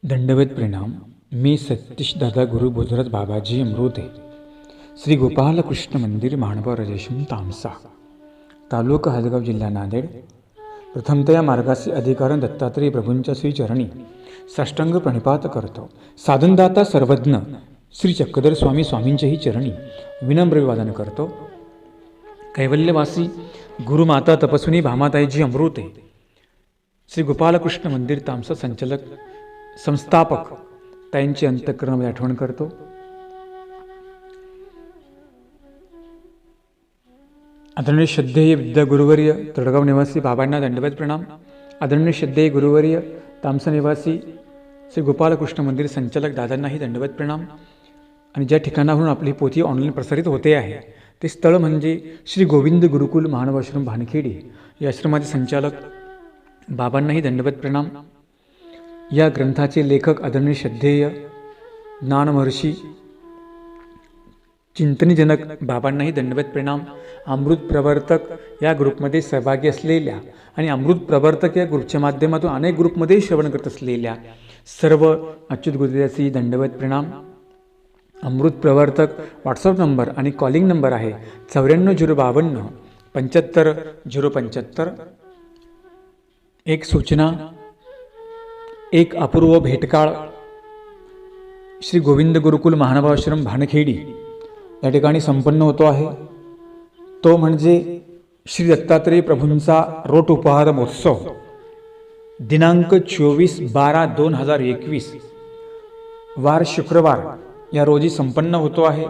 दंडवत प्रणाम. मी सतीश दादा गुरु बोधरथ बाबाजी अमृते. श्री गोपालकृष्ण मंदिर माणगाव रेशीम तामसा, तालुका हदगाव, जिल्हा नांदेड. प्रथमतया मार्गाचे अधिकारण दत्तात्रेय प्रभूंच्या श्रीचरणी साष्टांग प्रणिपात करतो. साधनदाता सर्वज्ञ श्री चक्रधर स्वामी स्वामींच्याही चरणी विनम्र अभिवादन करतो. कैवल्यवासी गुरुमाता तपस्विनी भामाताईजी अमृते, श्री गोपालकृष्ण मंदिर तामसा संचालक संस्थापक त्यांची अंतःकरणामध्ये आठवण करतो. आदरणीय श्रद्धेय विद्या गुरुवर्य तडगाव निवासी बाबांना दंडवत प्रणाम. आदरणीय श्रद्धेय गुरुवर्य तामसा निवासी श्री गोपालकृष्ण मंदिर संचालक दादांनाही दंडवत प्रणाम. आणि ज्या ठिकाणाहून आपली पोथी ऑनलाईन प्रसारित होते आहे ते स्थळ म्हणजे श्री गोविंद गुरुकुल मानवाश्रम भानखेडी. या आश्रमाचे संचालक बाबांनाही दंडवत प्रणाम. या ग्रंथाचे लेखक आदरणीय श्रद्धेय ज्ञानमहर्षी चिंतनीजनक बाबांनाही दंडवत प्रणाम. अमृत प्रवर्तक या ग्रुपमध्ये सहभागी असलेल्या आणि अमृत प्रवर्तक या ग्रुपच्या माध्यमातून अनेक ग्रुपमध्ये श्रवण करत असलेल्या सर्व अच्युत गुरुदेवाची दंडवत प्रणाम. अमृत प्रवर्तक व्हॉट्सअप नंबर आणि कॉलिंग नंबर आहे 94 052 75 075. एक सूचना, एक अपूर्व भेटकाळ श्री गोविंद गुरुकुल महानुभावाश्रम भानखेडी या ठिकाणी संपन्न होतो आहे. तो म्हणजे श्री दत्तात्रेय प्रभूंचा रोट उपहार महोत्सव दिनांक 24/12/2021 वार शुक्रवार या रोजी संपन्न होतो आहे.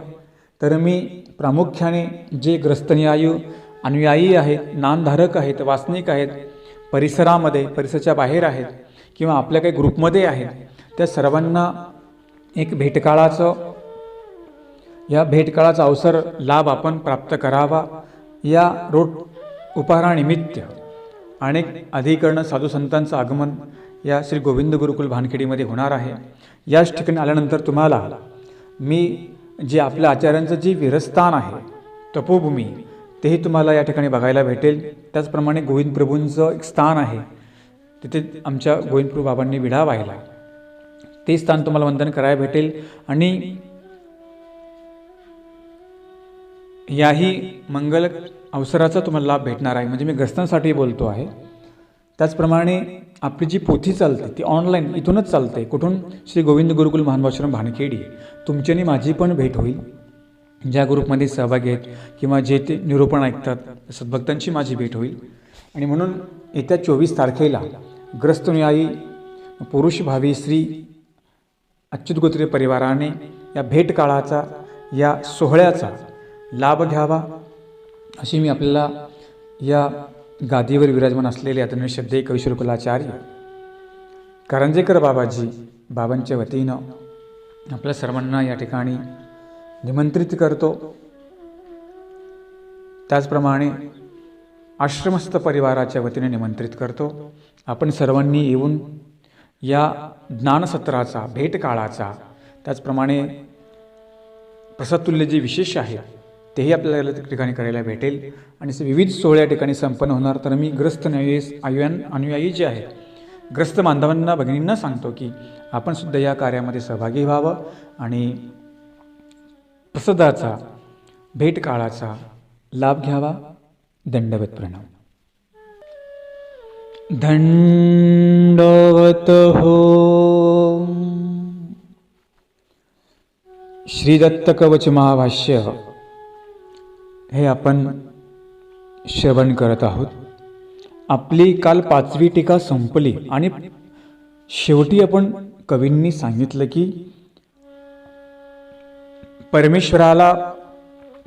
तर मी प्रामुख्याने जे ग्रस्तन्यायी अनुयायी आहेत, नामधारक आहेत, वासनिक आहेत, परिसराच्या बाहेर आहेत किंवा आपल्या काही ग्रुपमध्ये आहेत, त्या सर्वांना एक भेटकाळाचा अवसर लाभ आपण प्राप्त करावा. या रोट उपहारानिमित्त अनेक अधिकरण साधू संतांचं आगमन या श्री गोविंद गुरुकुल भानखेडीमध्ये होणार आहे. याच ठिकाणी आल्यानंतर तुम्हाला मी जे आपल्या आचार्यांचं जे विरस्थान आहे, तपोभूमी, तेही तुम्हाला या ठिकाणी बघायला भेटेल. त्याचप्रमाणे गोविंद प्रभूंचं एक स्थान आहे, तिथे आमच्या गोविंदप्रभू बाबांनी विडा वाहिला, ते स्थान तुम्हाला वंदन करायला भेटेल. आणि याही मंगल अवसराचा तुम्हाला लाभ भेटणार आहे. म्हणजे मी ग्रस्तांसाठी बोलतो आहे. त्याचप्रमाणे आपली जी पोथी चालते ती ऑनलाईन इथूनच चालते. कुठून? श्री गोविंद गुरुकुल महानुभावाश्रम भानखेडी. तुमची आणि माझी पण भेट होईल. ज्या ग्रुपमध्ये सहभागी आहेत किंवा जे ते निरूपण ऐकतात सद्भक्तांची माझी भेट होईल. आणि म्हणून येत्या 24 तारखेला ग्रस्तनुयायी पुरुष भावी श्री अच्युत गोत्रे परिवाराने या भेट काळाचा, या सोहळ्याचा लाभ घ्यावा अशी मी आपल्याला या गादीवर विराजमान असलेले आदरणीय श्रद्धेय कविश्वर कुलाचार्य कारंजेकर बाबाजी बाबांच्या वतीनं आपल्या सर्वांना या ठिकाणी निमंत्रित करतो. त्याचप्रमाणे आश्रमस्थ परिवाराच्या वतीने निमंत्रित करतो. आपण सर्वांनी येऊन या ज्ञानसत्राचा, भेटकाळाचा, त्याचप्रमाणे प्रसादतुल्य जे विशेष आहे तेही आपल्याला त्या ठिकाणी करायला भेटेल. आणि विविध सोहळे या ठिकाणी संपन्न होणार. तर मी ग्रस्त अनुयायी जे आहेत, ग्रस्त बांधवांना, भगिनींना सांगतो की आपण सुद्धा या कार्यामध्ये सहभागी व्हावं आणि प्रसादाचा, भेटकाळाचा लाभ घ्यावा. दंडवत प्रणाम. दंडवत हो. श्री दत्त कवच महाभाष्य हे आपण श्रवण करत आहोत. आपली काल 5वी टीका संपली आणि शेवटी आपण कवींनी सांगितलं की परमेश्वराला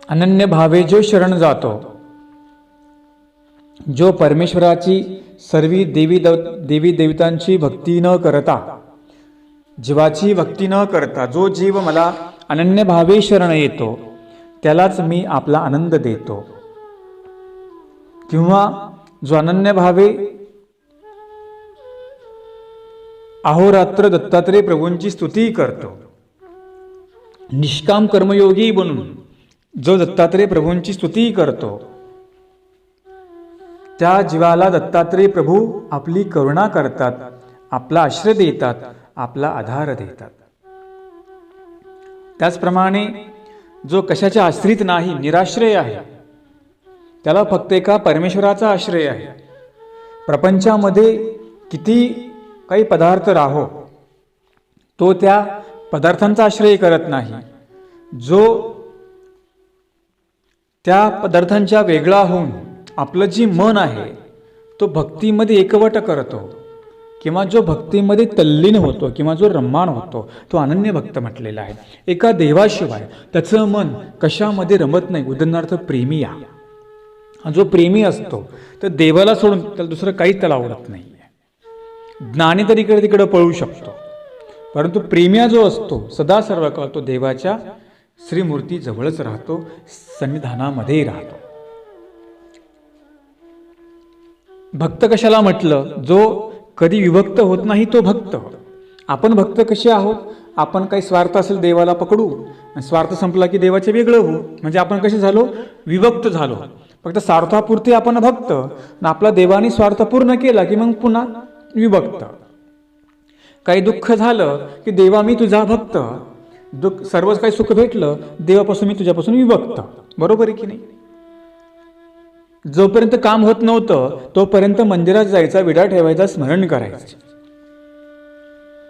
अनन्य भावे जो शरण जातो, जो परमेश्वराची सर्वी देवी देवतांची भक्ती न करता, जीवाची भक्ती न करता जो जीव मला अनन्य भावे शरण येतो त्यालाच मी आपला आनंद देतो. किंवा जो अनन्य भावे अहोरात्र दत्तात्रेय प्रभूंची स्तुती करतो, निष्काम कर्मयोगी बनून जो दत्तात्रेय प्रभूंची स्तुती करतो, त्या जीवाला दत्तात्रेय प्रभू आपली करुणा करतात, आपला आश्रय देतात आपला आधार देतात. त्याचप्रमाणे जो कशाच्या आश्रित नाही, निराश्रय आहे, त्याला फक्त एका परमेश्वराचा आश्रय आहे. प्रपंचामध्ये किती काही पदार्थ राहो, तो त्या पदार्थांचा आश्रय करत नाही. जो त्या पदार्थांच्या वेगळा होऊन आपलं जी मन आहे तो भक्तीमध्ये एकवट करतो, किंवा जो भक्तीमध्ये तल्लीन होतो, किंवा जो रममाण होतो, तो अनन्य भक्त म्हटलेला आहे. एका देवाशिवाय त्याचं मन कशामध्ये रमत नाही. उदाहरणार्थ प्रेमिया, जो प्रेमी असतो तर देवाला सोडून त्याला दुसरं काहीच त्याला आवडत नाही. ज्ञानी तर इकडे तिकडे पळू शकतो, परंतु प्रेमिया जो असतो सदा सर्व काळ तो देवाच्या श्रीमूर्ती जवळच राहतो, सन्निधानामध्ये राहतो. भक्त कशाला म्हटलं? जो कधी विभक्त होत नाही तो भक्त. आपण भक्त कसे आहोत? आपण काही स्वार्थ असेल देवाला पकडू, स्वार्थ संपला की देवाचे वेगळं होऊ, म्हणजे आपण कसे झालो? विभक्त झालो. फक्त स्वार्थापुरते आपण भक्त, आपला देवाने स्वार्थ पूर्ण केला की मग पुन्हा विभक्त. काही दुःख झालं की देवा मी तुझा भक्त, दुःख सर्वच काही सुख भेटलं देवापासून मी तुझ्यापासून विभक्त. बरोबर आहे की नाही? जोपर्यंत काम होत नव्हतं तोपर्यंत मंदिरात जायचा, विडा ठेवायचा, स्मरण करायचं.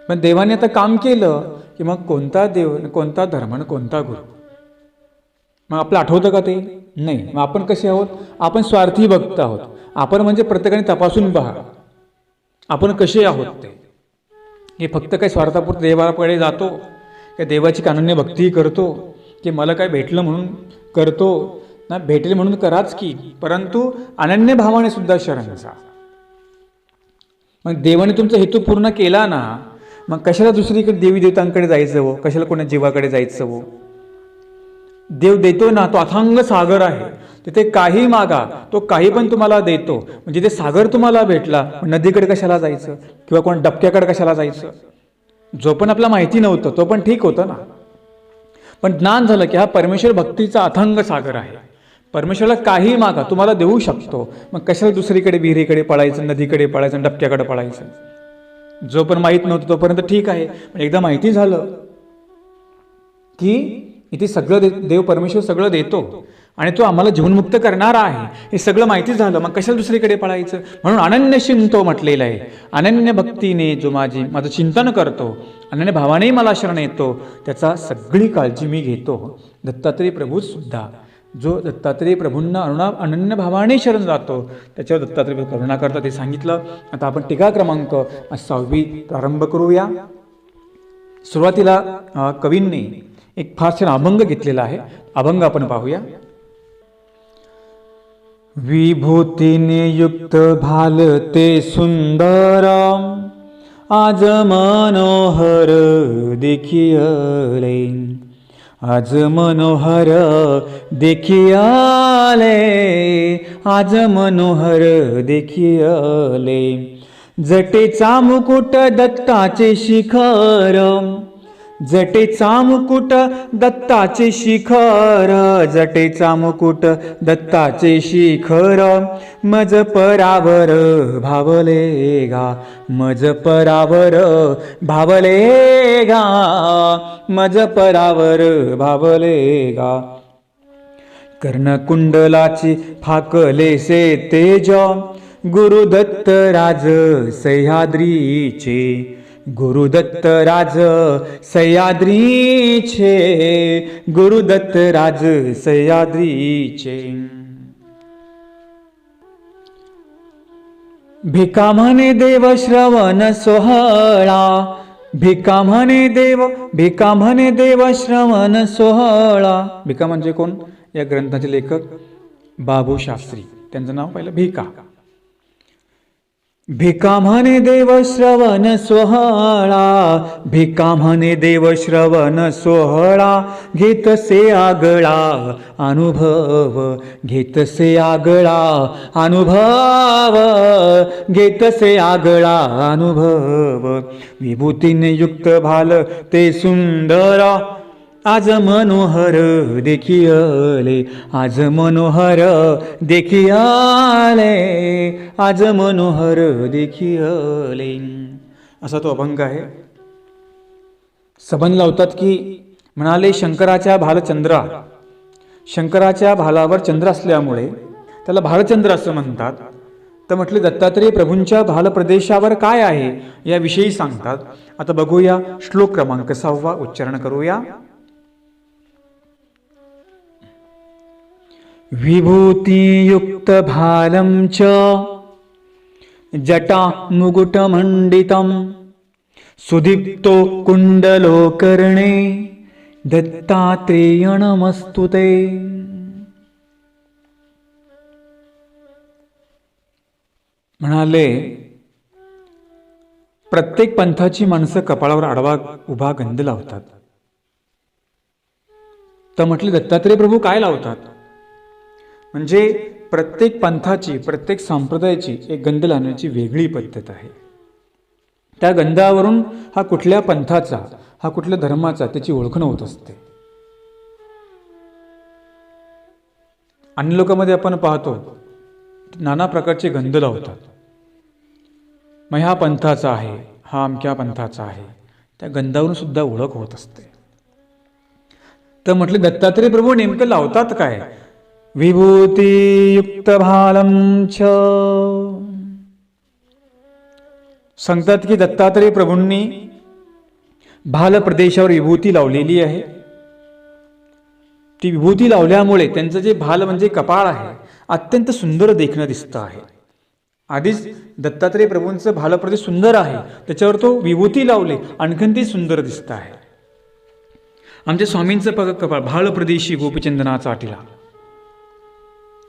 पण देवाने आता काम केलं की मग कोणता देव, कोणता धर्म, कोणता गुरु, मग आपलं आठवतं का ते? नाही. मग आपण कसे आहोत? आपण स्वार्थी भक्त आहोत. आपण म्हणजे प्रत्येकाने तपासून पहा आपण कसे आहोत ते. हे फक्त काही स्वार्थापुरते देवाकडे जातो, की देवाची अनन्य भक्ती करतो, की मला काय भेटलं म्हणून करतो ना, भेटेल म्हणून कराच की, परंतु अनन्य भावाने सुद्धा शरण जा. मग देवाने तुमचा हेतू पूर्ण केला ना, मग कशाला दुसरीकडे देवी देवतांकडे जायचं हो? कशाला कोणा जीवाकडे जायचं हो? देव देतो ना, तो अथांग सागर आहे, तिथे काही मागा तो काही पण तुम्हाला देतो. म्हणजे ते सागर तुम्हाला भेटला, नदीकडे कशाला जायचं, किंवा कोण डबक्याकडे कशाला जायचं? जो पण आपला माहिती नव्हतं तो पण ठीक होतं ना, पण ज्ञान झालं की हा परमेश्वर भक्तीचा अथांग सागर आहे. परमेश्वराला काही मागा तुम्हाला देऊ शकतो, मग कशाला दुसरीकडे विहिरीकडे पळायचं, नदीकडे पळायचं, डबक्याकडे पळायचं? जो पण माहीत नव्हतं तोपर्यंत ठीक आहे, पण एकदा माहिती झालं की इथे सगळं देव परमेश्वर सगळं देतो आणि तो आम्हाला जीवनमुक्त करणारा आहे, हे सगळं माहिती झालं, मग कशाला दुसरीकडे पळायचं? म्हणून अनन्य चिंतो म्हटलेलं आहे. अनन्य भक्तीने जो माझं चिंतन करतो, अनन्य भावानेही मला शरण येतो, त्याचा सगळी काळजी मी घेतो. दत्तात्रेय प्रभूच सुद्धा जो दत्तात्रेय प्रभूंना अनन्य भावाने शरण जातो त्याच्यावर दत्तात्रेय करुणा करतात, ते सांगितलं. आता आपण टीका क्रमांक 6 प्रारंभ करूया. सुरुवातीला कवींनी एक फार छान अभंग घेतलेला आहे, अभंग आपण पाहूया. विभूतीने युक्त भालते सुंदर, आज मनोहर देखियले, आज मनोहर देखियले, आज मनोहर देखियले. जटेचा मुकुट दत्ताचे शिखर, जटेचा मुकुट दत्ताचे शिखर, जटेचा मुकुट दत्ताचे शिखर, मज परावर भावले गा, मज परावर भावले गा, मज परावर भावले गा. कर्णकुंडलाची फाकलेसे तेज, गुरुदत्त राज सह्याद्रीचे, गुरुदत्त राज सह्याद्रीचे, गुरुदत्त राज सह्याद्रीचे. भिका म्हणे देव श्रवण सोहळा, भिका म्हणे देव, भिका म्हणे देव श्रवण सोहळा. भिका म्हणजे कोण? या ग्रंथाचे लेखक बाबू शास्त्री, त्यांचं नाव पहिलं भिका. भिका म्हणे देव श्रवण सोहळा, भिका म्हणे देव श्रवण सोहळा, घेतसे आगळा अनुभव, घेतसे आगळा अनुभव, घेतसे आगळा अनुभव. विभूतीने युक्त भाल ते सुंदर, आज मनोहर देखियले, आज मनोहर देखियले, आज मनोहर देखियले. असा तो अभंग आहे. सबंध लावतात की म्हणाले शंकराच्या भालचंद्रा, शंकराच्या भालावर चंद्र असल्यामुळे त्याला भालचंद्र असं म्हणतात. तर म्हटले दत्तात्रेय प्रभूंच्या भालप्रदेशावर काय आहे याविषयी सांगतात. आता बघूया श्लोक क्रमांक 6 उच्चारण करूया. विभूतियुक्त भालं च जटा मुकुटमण्डितं सुदीप्तो कुण्डलो कर्णे दत्तात्रेय नमस्तुते. म्हणाले प्रत्येक पंथाची माणसं कपाळावर आडवा उभा गंध लावतात. तर म्हटले दत्तात्रेय प्रभू काय लावतात? म्हणजे प्रत्येक पंथाची, प्रत्येक संप्रदायाची एक गंध लावण्याची वेगळी पद्धत आहे. त्या गंधावरून हा कुठल्या पंथाचा, हा कुठल्या धर्माचा त्याची ओळख होत असते. अन्य लोकांमध्ये आपण पाहतो नाना प्रकारचे गंध लावतात. मग हा पंथाचा आहे, हा अमक्या पंथाचा आहे, त्या गंधावरून सुद्धा ओळख होत असते. तर म्हटले दत्तात्रेय प्रभू नेमकं लावतात काय? विभूतियुक्त भालं च. सांगतात की दत्तात्रेय प्रभूंनी भाल प्रदेशावर विभूती लावलेली आहे. ती विभूती लावल्यामुळे त्यांचं जे भाल म्हणजे कपाळ आहे अत्यंत सुंदर देखणं दिसतं आहे. आधीच दत्तात्रेय प्रभूंचं भाल प्रदेश सुंदर आहे, त्याच्यावर तो विभूती लावले आणखीन ते सुंदर दिसत आहे. आमच्या स्वामींचं कपाळ भाल प्रदेशी गोपीचंदनाचा आटीला.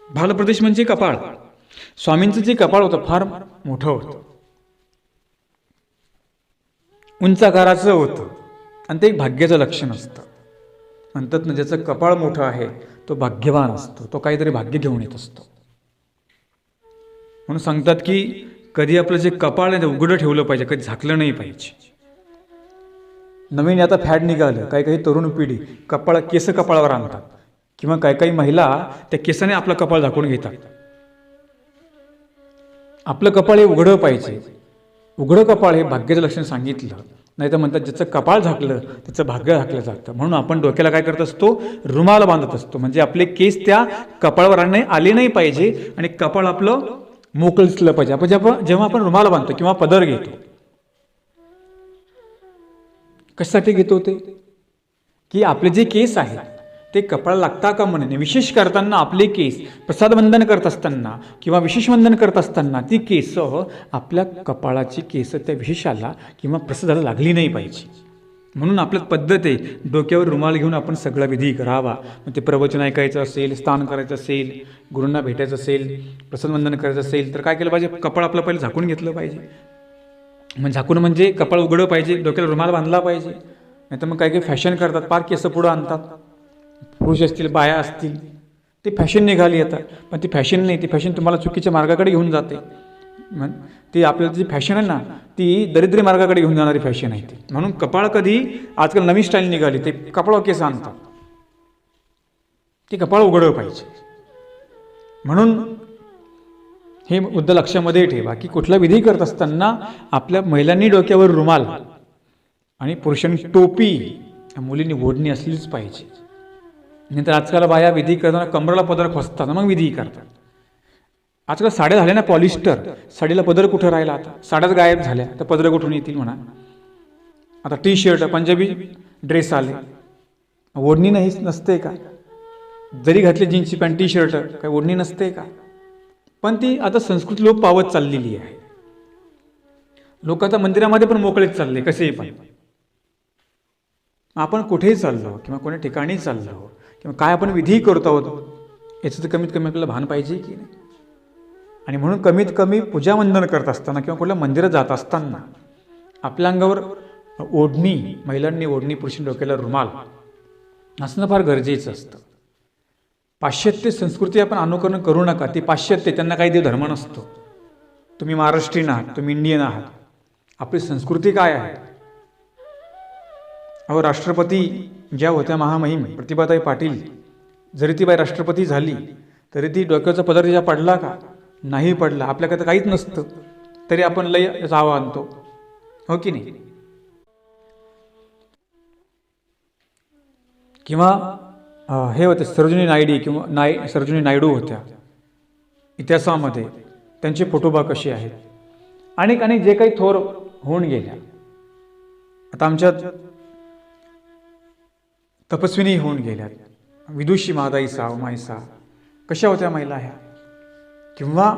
भाल प्रदेश म्हणजे कपाळ. स्वामींचं जे कपाळ होतं फार मोठं होतं, उंच आकाराचं होतं आणि ते एक भाग्याचं लक्षण असतं. म्हणतात ना ज्याचं कपाळ मोठं आहे तो भाग्यवान असतो, तो काहीतरी भाग्य घेऊन येत असतो. म्हणून सांगतात की कधी आपलं जे कपाळ आहे ते उघडं ठेवलं पाहिजे, कधी झाकलं नाही पाहिजे. नवीन आता फॅड निघालं, काही काही तरुण पिढी केस कपाळावर आणतात किंवा काही काही महिला त्या केसाने आपलं कपाळ झाकून घेतात. आपलं कपाळ हे उघडं पाहिजे. उघडं कपाळ हे भाग्याचं लक्षण सांगितलं. नाही तर म्हणतात ज्याचं कपाळ झाकलं त्याचं भाग्य झाकलं जातं. म्हणून आपण डोक्याला काय करत असतो? रुमाल बांधत असतो, म्हणजे आपले केस त्या कपाळावर आले नाही पाहिजे आणि कपाळ आपलं मोकळं दिसलं पाहिजे. आपण जेव्हा आपण रुमाल बांधतो किंवा पदर घेतो, कशासाठी घेतो ते? की आपले जे केस आहेत ते कपाळाला लागता का म्हणे. विशेष करताना आपले केस प्रसाद वंदन करत असताना किंवा विशेष वंदन करत असताना ती केस आपल्या कपाळाची केस त्या विशेषाला किंवा प्रसादाला लागली नाही पाहिजे. म्हणून आपल्यात पद्धत आहे डोक्यावर रुमाल घेऊन आपण सगळा विधी करावा. मग ते प्रवचन ऐकायचं असेल, स्नान करायचं असेल, गुरूंना भेटायचं असेल, प्रसाद वंदन करायचं असेल तर काय केलं पाहिजे? कपाळ आपलं पहिलं झाकून घेतलं पाहिजे. मग झाकून म्हणजे कपाळ उघडं पाहिजे, डोक्याला रुमाल बांधला पाहिजे. नाही तर मग काही काही फॅशन करतात, पार केस पुढं आणतात. पुरुष असतील, बाया असतील, ती फॅशन निघाली आता. पण ती फॅशन नाही, ती फॅशन तुम्हाला चुकीच्या मार्गाकडे घेऊन जाते. ती आपल्याला जी फॅशन आहे ना ती दरिद्री मार्गाकडे घेऊन जाणारी फॅशन आहे ती. म्हणून कपाळ कधी आजकाल नवीन स्टाईल निघाली, ते कपाळ केस आणतात, ते कपाळ उघडं पाहिजे. म्हणून हे मुद्दा लक्षामध्ये ठेवा की कुठला विधी करत असताना आपल्या महिलांनी डोक्यावर रुमाल आणि पुरुषांनी टोपी, मुलींनी ओढणी असलीच पाहिजे. नंतर आजकाल बाया विधी करताना कमराला पदर खोसतात मग विधी करतात. आजकाल साड्या झाल्या ना पॉलिस्टर, साडीला पदर कुठं राहिला? आता साड्याच गायब झाल्या, तर पदर कुठून येतील म्हणा. आता टी शर्ट, पंजाबी ड्रेस आले, ओढणी नाहीच नसते का? जरी घातली जीन्सची पॅन्ट, टी शर्ट, काही ओढणी नसते का? पण ती आता संस्कृती लोप पावत चाललेली आहे. लोक आता मंदिरामध्ये पण मोकळेच चालले कसेही. पण आपण कुठेही चाललो किंवा कोणत्या ठिकाणी चाललो किंवा काय आपण विधी करतो आहोत याचं तर कमीत कमी आपल्याला भान पाहिजे की नाही. आणि म्हणून कमीत कमी पूजा वंदन करत असताना किंवा कुठल्या मंदिरात जात असताना आपल्या अंगावर ओढणी, महिलांनी ओढणी, पुरुषांनी डोक्याला रुमाल असणं फार गरजेचं असतं. पाश्चात्य संस्कृती आपण अनुकरण करू नका. ती पाश्चात्य, त्यांना काही देव धर्म नसतो. तुम्ही महाराष्ट्रीयन आहात, तुम्ही इंडियन आहात. आपली संस्कृती काय आहे? अहो राष्ट्रपती ज्या होत्या महामहिम प्रतिभाताई पाटील, जरी ती बाई राष्ट्रपती झाली तरी ती डोक्याचा पदर तिच्या पडला का? नाही पडला. आपल्याकडे काहीच नसतं तरी आपण लय जावं आणतो, हो की नाही? किंवा हे होते सरोजिनी नायडू सरोजिनी नायडू होत्या इतिहासामध्ये, त्यांचे फोटोबा कसे आहेत. अनेक अनेक जे काही थोर होऊन गेल्या. आता आमच्यात तपस्विनी होऊन गेल्यात. विदुषी मादाईसा उमाईसा कशा होत्या महिला ह्या. किंवा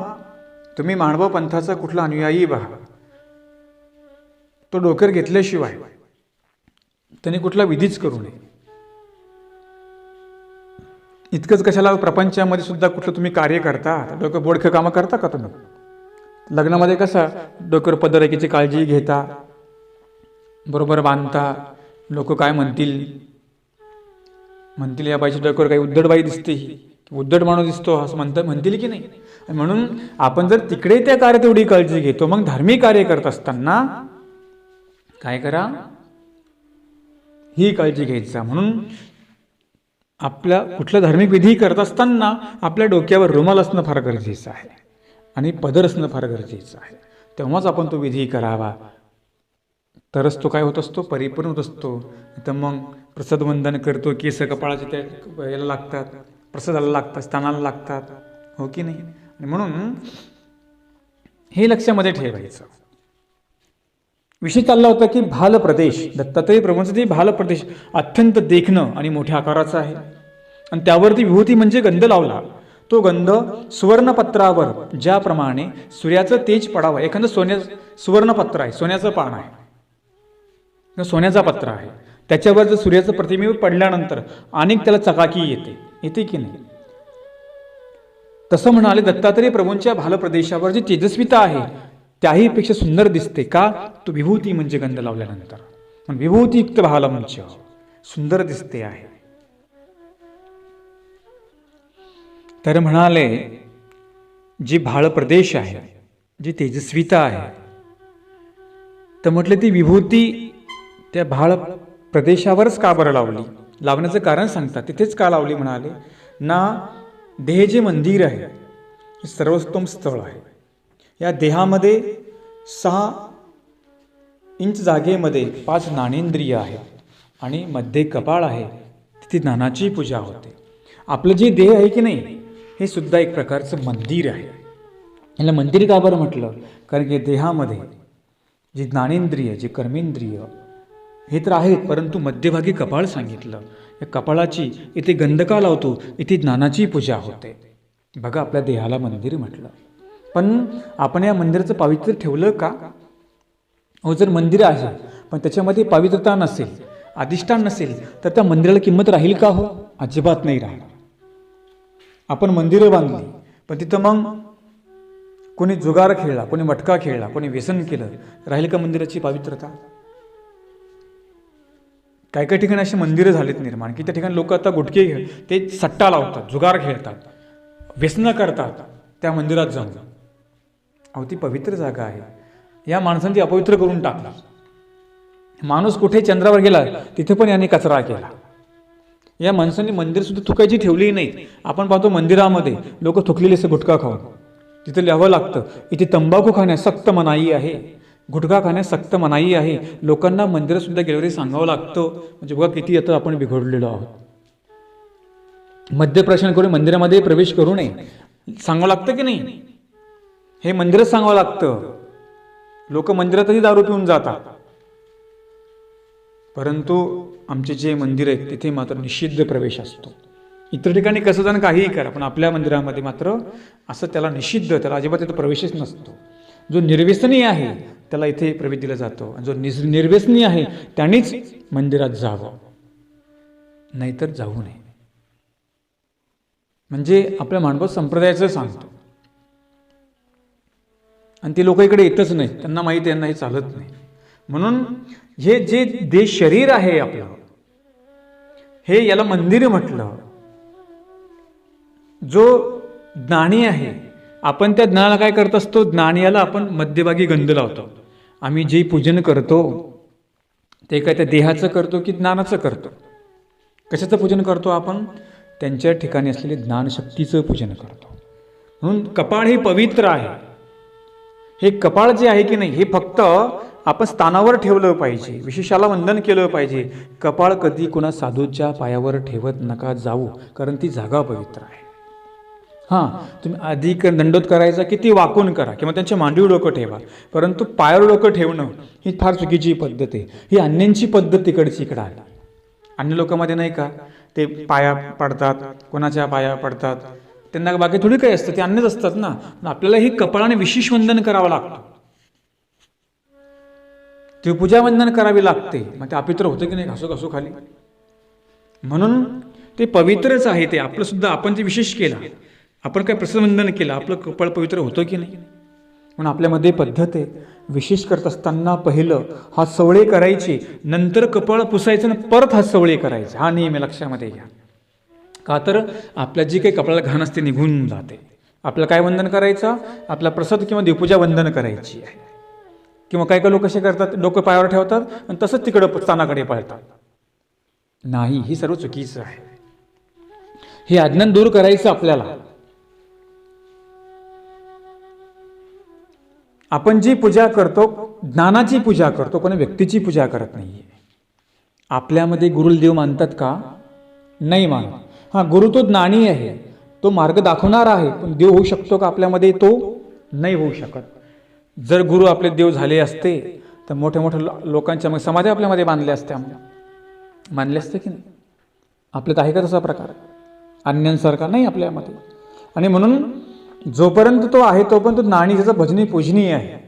तुम्ही मानव पंथाचा कुठला अनुयायी बघा, तो डोक्यावर घेतल्याशिवाय त्यांनी कुठला विधीच करू नये. इतकंच कशाला, प्रपंचामध्ये सुद्धा कुठलं तुम्ही कार्य करता, डोकं बोडखं कामं करता का तुम्ही. लग्नामध्ये कसा डोक्यावर पदरकीची काळजी घेता, बरोबर बांधता, लोक काय म्हणतील या बाईच्या डोक्यावर काही उद्धट बाई दिसते, ही उद्धट माणूस दिसतो असं म्हणतील की नाही. म्हणून आपण जर तिकडे त्या कार्यात एवढी काळजी घेतो, मग धार्मिक कार्य करत असताना काय करा, ही काळजी घ्यायचा. म्हणून आपल्या कुठला धार्मिक विधी करत असताना आपल्या डोक्यावर रुमाल असणं फार गरजेचं आहे आणि पदर असणं फार गरजेचं आहे. तेव्हाच आपण तो विधी करावा, तरच तो काय होत असतो, परिपूर्ण होत असतो. तर मग प्रसाद वंदन करतो, केस कपाळाचे त्या याला लागतात, प्रसादाला लागतात, स्थानाला लागतात, हो की नाही. आणि म्हणून हे लक्षामध्ये ठेवायचं. विषय चालला होता की भाल प्रदेश, दत्तात्रय प्रभूंचा ते भाल प्रदेश अत्यंत देखणं आणि मोठ्या आकाराचा आहे. आणि त्यावरती विभूती म्हणजे गंध लावला. तो गंध सुवर्णपत्रावर ज्याप्रमाणे सूर्याचं तेज पडावं, एखादं सुवर्णपत्र आहे, सोन्याचं पान आहे, सोन्याचा पत्र आहे, त्याच्यावर जर सूर्याचं प्रतिबिंब पडल्यानंतर अनेक त्याला चकाकी येते की नाही. तसं म्हणाले दत्तात्रय प्रभूंच्या भाल प्रदेशावर जी तेजस्विता आहे त्याही पेक्षा सुंदर दिसते. का, तो विभूती म्हणजे गंध लावल्यानंतर विभूतीयुक्त भालमंच सुंदर दिसते आहे. तर म्हणाले जी भाळ प्रदेश आहे, जी तेजस्विता आहे, तर म्हटले ती विभूती त्या भाळ प्रदेशावरच का बरं लावली. लावण्याचं कारण सांगतात. तिथेच का लावली म्हणाले ना, देह जे मंदिर आहे हे सर्वोत्तम स्थळ आहे. या देहामध्ये 6 इंच जागेमध्ये 5 ज्ञानेंद्रिय आहेत आणि मध्ये कपाळ आहे, तिथे ज्ञानाची पूजा होते. आपलं जे देह आहे की नाही, हे सुद्धा एक प्रकारचं मंदिर आहे. याला मंदिर का बरं म्हटलं, कारण की देहामध्ये जी ज्ञानेंद्रिय, जे कर्मेंद्रिय हे तर आहेत, परंतु मध्यभागी कपाळ सांगितलं. या कपाळाची इथे गंध का लावतो, इथे ज्ञानाची पूजा होते. बघा, आपल्या देहाला मंदिर म्हटलं, पण आपण या मंदिराचं पावित्र्य ठेवलं का. हो, जर मंदिर आहे पण त्याच्यामध्ये पवित्रता नसेल, अधिष्ठान नसेल, तर त्या मंदिराला किंमत राहील का. हो, अजिबात नाही राहणार. आपण मंदिरं बांधली पण तिथं मग कोणी जुगार खेळला, कोणी मटका खेळला, कोणी व्यसन केलं, राहील का मंदिराची पवित्रता. काही काही ठिकाणी अशी मंदिरं झालीत निर्माण की त्या ठिकाणी लोक आता गुटखे ते सट्टा लावतात, जुगार खेळतात, व्यसन करतात त्या मंदिरात जाऊन. अहो, ती पवित्र जागा आहे. या माणसाने ती अपवित्र करून टाकला. माणूस कुठे चंद्रावर गेला तिथे पण याने कचरा केला. या माणसांनी मंदिर सुद्धा थुकायची ठेवली नाही. आपण पाहतो मंदिरामध्ये लोक थुकलेले असं गुटखा खाऊन, तिथे लिहावं लागतं इथे तंबाखू खाण्यास सक्त मनाई आहे, गुटखा खाण्यास सक्त मनाई आहे. लोकांना मंदिरात सुद्धा गेल्यावर सांगावं लागतं. म्हणजे बघा किती आता आपण बिघडलेलो आहोत. मद्यप्राशन करून मंदिरामध्ये प्रवेश करू नये सांगावं लागतं की नाही. हे मंदिरच सांगावं लागतं. लोक मंदिरातही दारू पिऊन जातात, परंतु आमचे जे मंदिर आहेत तिथे मात्र निषिद्ध प्रवेश असतो. इतर ठिकाणी कसं जण काहीही करा, पण आपल्या मंदिरामध्ये मात्र असं त्याला निषिद्ध, त्याला अजिबात इथं प्रवेशच नसतो. जो निर्व्यसनी आहे त्याला इथे प्रवेश दिला जातो, आणि जो निर्व्यसनी आहे त्यानेच मंदिरात जावं, नाहीतर जाऊ नये. म्हणजे आपल्या मानव संप्रदायाचं सांगतो. आणि ते लोक इकडे येतच नाही, त्यांना माहिती आहे यांना हे चालत नाही. म्हणून हे जे शरीर आहे आपलं, हे याला मंदिर म्हटलं. जो ज्ञानी आहे, आपण त्या ज्ञानाला काय करत असतो, ज्ञानियाला आपण मध्यभागी गंध लावतो. आम्ही जे पूजन करतो ते काय त्या देहाचं करतो की ज्ञानाचं करतो. कशाचं पूजन करतो आपण, त्यांच्या ठिकाणी असलेले ज्ञानशक्तीचं पूजन करतो. म्हणून कपाळ हे पवित्र आहे. हे कपाळ जे आहे की नाही, हे फक्त आपण स्थानावर ठेवलं पाहिजे, विशेषाला वंदन केलं पाहिजे. कपाळ कधी कुणा साधूच्या पायावर ठेवत नका जाऊ, कारण ती जागा पवित्र आहे. हां, तुम्ही अधिक दंडोत करायचा किती वाकून करा किंवा त्यांच्या मांडीवर डोकं ठेवा, परंतु पायावर डोकं ठेवणं ही फार चुकीची पद्धत आहे. ही अन्यांची पद्धत तिकडची इकडं आली. अन्य लोकांमध्ये नाही का, ते पाया पडतात, कोणाच्या पाया पडतात, त्यांना बाकी थोडी काही असतं, ते अन्यच असतात ना. आपल्याला ही कपाळाने विशेष वंदन करावं लागतं, ते पूजा वंदन करावी लागते. मग ते अपित्र होतं की नाही, घासू घासू खाली. म्हणून ते पवित्रच आहे. ते आपलं सुद्धा आपण ते विशेष केला, आपण काय प्रसवंदन केलं, आपलं कपाळ पवित्र होतं की नाही. म्हणून आपल्यामध्ये पद्धत आहे, विशेष करत असताना पहिलं हात सवळे करायचे, नंतर कपाळ पुसायचं आणि परत हात सवळे करायचे. हा नियम लक्षामध्ये घ्या. का तर आपल्या जी काही कपाळाला घाण असते निघून जाते. आपल्याला काय वंदन करायचं, आपला प्रसाद किंवा देवपूजा वंदन करायची आहे. किंवा काही काही लोक कसे करतात, डोकं पायावर ठेवतात आणि तसंच तिकडं स्थानाकडे पळतात. नाही, ही सर्व चुकीचं आहे. हे अज्ञान दूर करायचं आपल्याला. आपण जी पूजा करतो, ज्ञानाची पूजा करतो, पण व्यक्तीची पूजा करत नाहीये. आपल्यामध्ये गुरुदेव मानतात का? नाही मानत. हा, गुरु तो ज्ञानी आहे, तो मार्ग दाखवणार आहे, पण देव होऊ शकतो का आपल्यामध्ये? तो नाही होऊ शकत. जर गुरु आपले देव झाले असते तर मोठ्या मोठ्या लोकांच्या मग समाधी आपल्यामध्ये बांधले असते, मानले असते की नाही. आपल्यात आहे का तसा प्रकार? अन्यांसारखा नाही आपल्यामध्ये. आणि म्हणून जोपर्यंत तो आहे तोपर्यंत तो ज्ञानी, त्याचा भजनी पूजनीय आहे,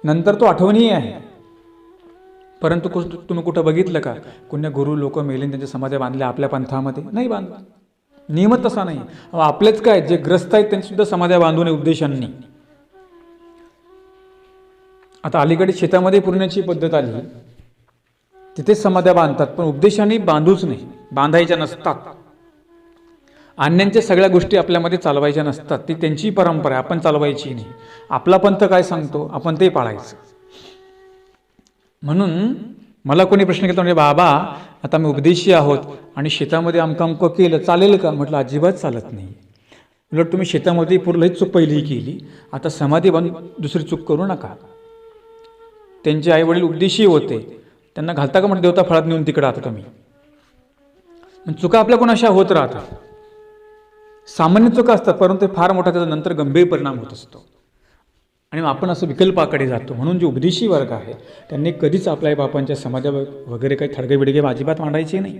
नंतर तो आठवणीय आहे. परंतु तुम्ही कुठं बघितलं का, कोण्या गुरु लोक मेले त्यांच्या समाध्या बांधल्या आपल्या पंथामध्ये? नाही बांधला. नियमच तसा नाही. आपलेच काय, जे ग्रस्त आहेत त्यांनी सुद्धा समाध्या बांधू नये उद्देशांनी. आता अलीकडे शेतामध्ये पुरण्याची पद्धत आली, तिथेच समाध्या बांधतात, पण उपदेशाने बांधूच नाही, बांधायच्या नसतात. अन्यांच्या सगळ्या गोष्टी आपल्यामध्ये चालवायच्या नसतात, ती त्यांची परंपरा आहे, आपण चालवायची नाही. आपला पंथ काय सांगतो आपण ते पाळायचं. म्हणून मला कोणी प्रश्न केला, म्हणजे बाबा आता मी उपदेशी आहोत आणि शेतामध्ये अमकं केलं चालेल का? म्हटलं अजिबात चालत नाही. उलट तुम्ही शेतामध्ये पूर्ण चूक पहिली केली, आता समाधी बांधून दुसरी चूक करू नका. त्यांचे आई वडील उपदेशी होते, त्यांना घालता का? म्हणजे देवता फळात नेऊन तिकडे आता तुम्ही. चुका आपल्याकडून अशा होत राहतात, सामान्य चुका असतात, परंतु फार मोठा त्याचा नंतर गंभीर परिणाम होत असतो आणि आपण असं विकल्पाकडे जातो. म्हणून जे उपदेशी वर्ग आहे त्यांनी कधीच आपल्या आई बापांच्या समाध्या वगैरे काही थडगे बिडगे अजिबात मांडायचे नाही.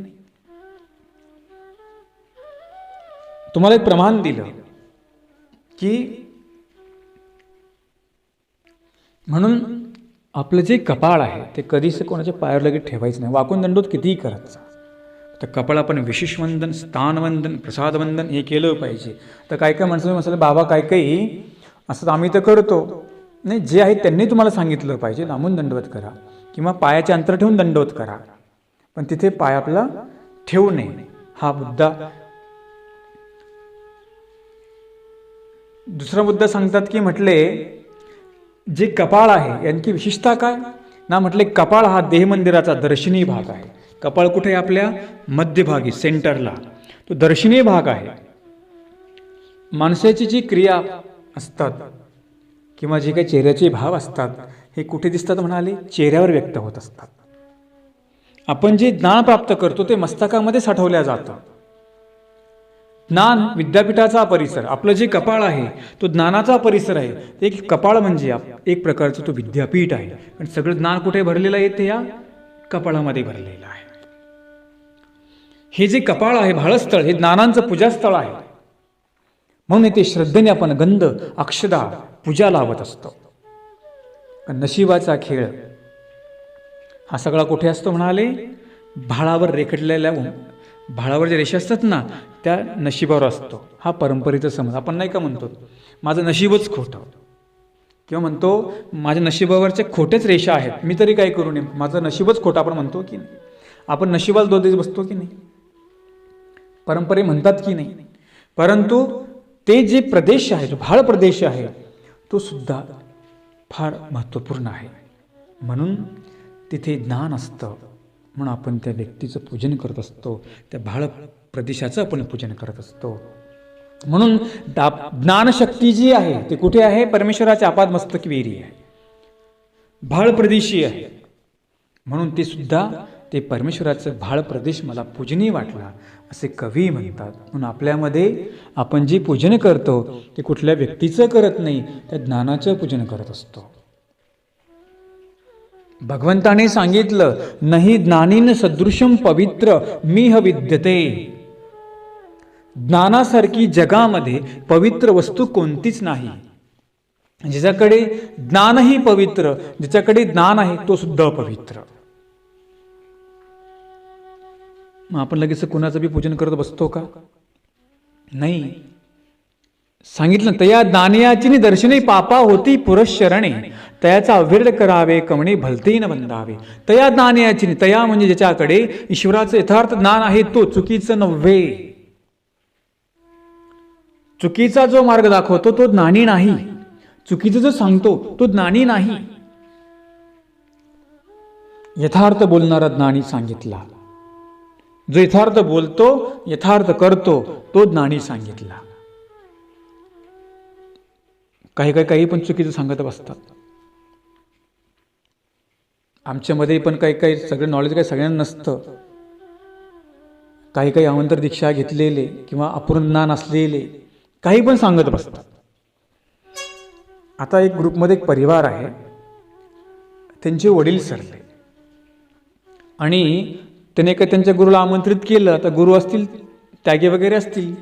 तुम्हाला एक प्रमाण दिलं की म्हणून आपलं जे कपाळ आहे ते कधीच कोणाच्या पायावर लगेच ठेवायचं नाही. वाकून दंडोत कितीही करायचं, तर कपाळ आपण विशेष वंदन, स्थानवंदन, प्रसाद वंदन हे केलं पाहिजे. तर काय काय माणसं म्हणाले, बाबा काय काही असं आम्ही तर करतो नाही, जे आहे त्यांनी तुम्हाला सांगितलं पाहिजे, लांबून दंडवत करा किंवा पायाचे अंतर ठेवून दंडवत करा, पण तिथे पाय आपला ठेवू नये. हा मुद्दा. दुसरा मुद्दा सांगतात की म्हटले जे कपाळ आहे यांची विशेषता काय ना, म्हटले कपाळ हा देह मंदिराचा दर्शनी भाग आहे. कपाळ कुठे आहे? आपल्या मध्यभागी, सेंटरला. तो दर्शनीय भाग आहे. माणसाची जी क्रिया असतात किंवा जे काही चेहऱ्याचे भाव असतात हे कुठे दिसतात म्हणाले? चेहऱ्यावर व्यक्त होत असतात. आपण जे ज्ञान प्राप्त करतो ते मस्तकामध्ये साठवल्या जातं. ज्ञान विद्यापीठाचा परिसर, आपलं जे कपाळ आहे तो ज्ञानाचा परिसर आहे. एक कपाळ म्हणजे एक प्रकारचं तो विद्यापीठ आहे, पण सगळं ज्ञान कुठे भरलेलं आहे? ते या कपाळामध्ये भरलेलं आहे. हे जे कपाळ आहे भाळस्थळ, हे ज्ञानांचं पूजास्थळ आहे. म्हणून ते श्रद्धेने आपण गंध, अक्षदा, पूजा लावत असतो. नशिबाचा खेळ हा सगळा कुठे असतो म्हणाले? भाळावर रेखटलेल्या, भाळावर जे रेषा असतात ना त्या नशिबावर असतो. हा परंपरेचा समज. आपण नाही का म्हणतो माझं नशीबच खोटं, किंवा म्हणतो माझ्या नशिबावरच्या खोटेच रेषा आहेत, मी तरी काय करू नये, माझं नशीबच खोटं आपण म्हणतो की नाही? आपण नशिबाला दोष देत बसतो की नाही? परंपरे म्हणतात की नाही? परंतु ते जे प्रदेश आहे, जो भाळ प्रदेश आहे, तो सुद्धा फार महत्त्वपूर्ण आहे. म्हणून तिथे ज्ञान असतं, म्हणून आपण त्या व्यक्तीचं पूजन करत असतो, त्या भाळ प्रदेशाचं आपण पूजन करत असतो. म्हणून ज्ञानशक्ती जी आहे ती कुठे आहे? परमेश्वराच्या आपादमस्तक वेरी आहे. भाळ प्रदेशी आहे, म्हणून ते सुद्धा ते परमेश्वराचं भाळ प्रदेश मला पूजनीय वाटला असे कवी म्हणतात. म्हणून आपल्यामध्ये आपण जे पूजन करतो ते कुठल्या व्यक्तीचं करत नाही, त्या ज्ञानाचं पूजन करत असतो. भगवंताने सांगितलं, नाही ज्ञानीन सदृशम पवित्र मिह विद्यते. ज्ञानासारखी जगामध्ये पवित्र वस्तू कोणतीच नाही. ज्याच्याकडे ज्ञानही पवित्र, ज्याच्याकडे ज्ञान आहे तो सुद्धा पवित्र. मग आपण लगेच कुणाचं बी पूजन करत बसतो का? नाही. सांगितलं, तया ज्ञानयाची दर्शने पापा होती पुरशरणे, तयाचा अव्यर्थ करावे कमणे भलते न बंधावे. तया ज्ञानयाची, तया म्हणजे ज्याच्याकडे ईश्वराचं यथार्थ ज्ञान आहे तो, चुकीचं नव्हे. चुकीचा जो मार्ग दाखवतो तो ज्ञानी नाही, चुकीचं जो सांगतो तो ज्ञानी नाही. यथार्थ बोलणारा ज्ञानी सांगितला, जो यथार्थ बोलतो यथार्थ करतो तो ज्ञानी सांगितला. काही पण चुकीचं सांगत बसतात. आमच्यामध्ये पण काही सगळं नॉलेज काही सगळ्यांना नसतं. काही अवंतर दीक्षा घेतलेले किंवा अपूर्ण ज्ञान असलेले काही पण सांगत बसतात. आता एक ग्रुपमध्ये एक परिवार आहे, त्यांचे वडील सरले आणि त्याने काही त्यांच्या गुरुला आमंत्रित केलं. तर गुरु असतील, त्यागे वगैरे असतील.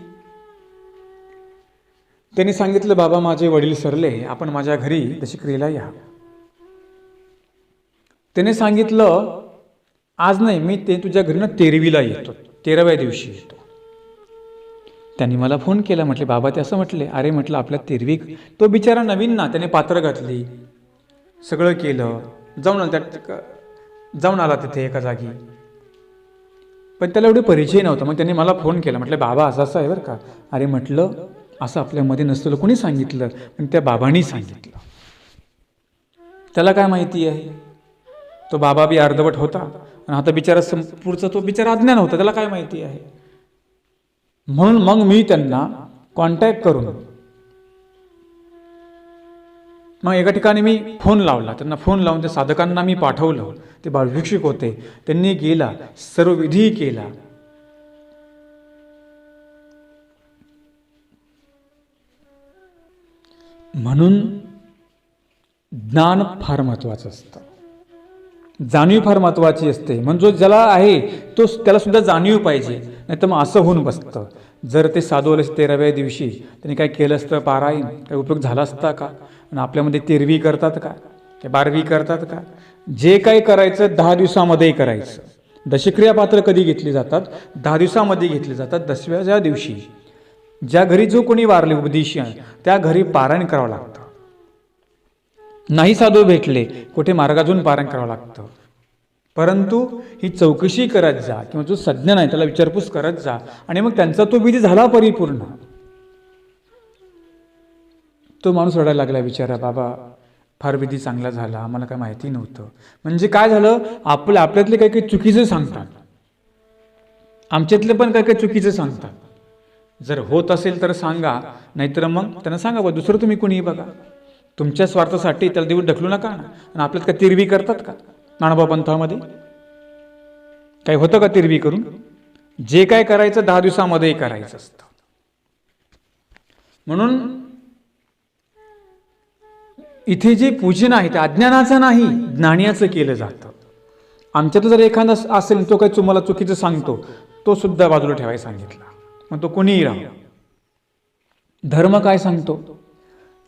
त्यांनी सांगितलं, बाबा माझे वडील सरले, आपण माझ्या घरी दशक्रियेला या. त्याने सांगितलं, आज नाही, मी ते तुझ्या घरी ना 13वीला येतो, 13व्या दिवशी येतो. त्यांनी मला फोन केला, म्हटले बाबा ते असं म्हटले. अरे म्हटलं, आपल्या 13वी, तो बिचारा नवीन ना, त्याने पात्र घातली, सगळं केलं, जाऊन आला तिथे एका जागी, पण त्याला एवढे परिचय नव्हता. मग त्यांनी मला फोन केला, म्हटलं बाबा असं असं आहे बरं का. अरे म्हटलं, असं आपल्यामध्ये नसतं, कोणी सांगितलं? पण त्या बाबांनी सांगितलं. त्याला काय माहिती आहे? तो बाबा बी अर्धवट होता आणि आता बिचारा पुढचा तो बिचारा अज्ञान होता, त्याला काय माहिती आहे? म्हणून मग मी त्यांना कॉन्टॅक्ट करून मग एका ठिकाणी मी फोन लावला. त्यांना फोन लावून त्या साधकांना मी पाठवलं. ते बाळभिक्षुक होते, त्यांनी गेला, सर्व विधी केला. म्हणून ज्ञान फार महत्वाचं असतं, जाणीव फार महत्वाची असते. म्हणजे जो ज्याला आहे तो त्याला सुद्धा जाणीव पाहिजे, नाही तर मग असं होऊन बसतं. जर ते साधू आले 13व्या दिवशी त्यांनी काय केलं असतं, पारायण काय उपयोग झाला असता का? आणि आपल्यामध्ये 13वी करतात का, ते 12वी करतात का? जे काही करायचं 10 दिवसामध्ये करायचं. दशक्रिया पात्र कधी घेतली जातात? 10 दिवसामध्ये घेतली जातात. 10व्या दिवशी ज्या घरी जो कोणी वारले उपदेशी त्या घरी पारायण करावं लागतं. नाही साधू भेटले, कुठे मार्गातून पारायण करावं लागतं. परंतु ही चौकशी करत जा, किंवा जो सज्ञ नाही त्याला विचारपूस करत जा, आणि मग त्यांचा तो विधी झाला परिपूर्ण. तो माणूस रडायला लागला, विचारा बाबा फार विधी चांगला झाला, आम्हाला काय माहिती नव्हतं. म्हणजे काय झालं, आपल्यातले काही काही चुकीचं सांगतात, आमच्यातले पण काही काही चुकीचं सांगतात. जर होत असेल तर सांगा, नाहीतर मग त्यांना सांगा बा दुसरं तुम्ही कोणी बघा. तुमच्या स्वार्थासाठी त्याला देऊन ढकलू नका ना. आणि आपल्यात काय 13वी करतात का? ज्ञानोबा पंथामध्ये काय होतं का 13वी करून? जे काय करायचं 10 दिवसामध्ये करायचं असतं. म्हणून इथे जे पूजन आहे ते अज्ञानाचं नाही, ज्ञानाचं केलं जातं. आमच्यात जर एखादा असेल तो काही तुम्हाला चुकीचं सांगतो, तो सुद्धा बाजूला ठेवायला सांगितला. मग तो कोणीही राहो. धर्म काय सांगतो,